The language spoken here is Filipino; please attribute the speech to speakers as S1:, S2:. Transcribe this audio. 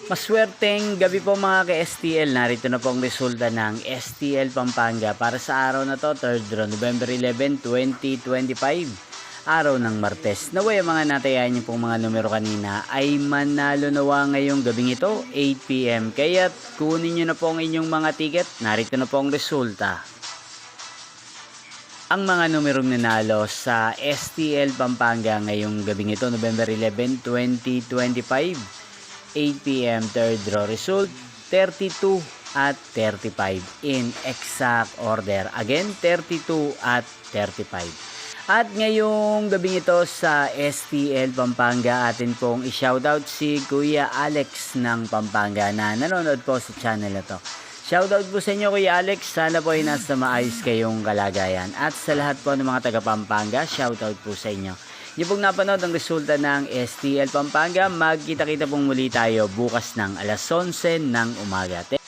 S1: Maswerteng gabi po mga ka-STL. Narito na po ang resulta ng STL Pampanga para sa araw na to, 3rd draw, November 11, 2025. Araw ng Martes. Naway ang mga natayan niyo pong mga numero kanina ay manalo nawa ngayong gabing ito, 8 PM. Kaya kunin niyo na po ang inyong mga ticket. Narito na po ang resulta. Ang mga numerong nanalo sa STL Pampanga ngayong gabing ito, November 11, 2025. 8 PM 3rd draw result 32 at 35 in exact order. Again, 32 at 35. At ngayong gabing ito sa STL Pampanga, atin pong i-shoutout si Kuya Alex ng Pampanga na nanonood po sa channel na to. Shoutout po sa inyo Kuya Alex, sana po ay nasa maayos kayong kalagayan. At sa lahat po ng mga taga Pampanga, shoutout po sa inyo. Yung pong napanood ang resulta ng STL Pampanga, magkita-kita pong muli tayo bukas ng alas 11 ng umaga.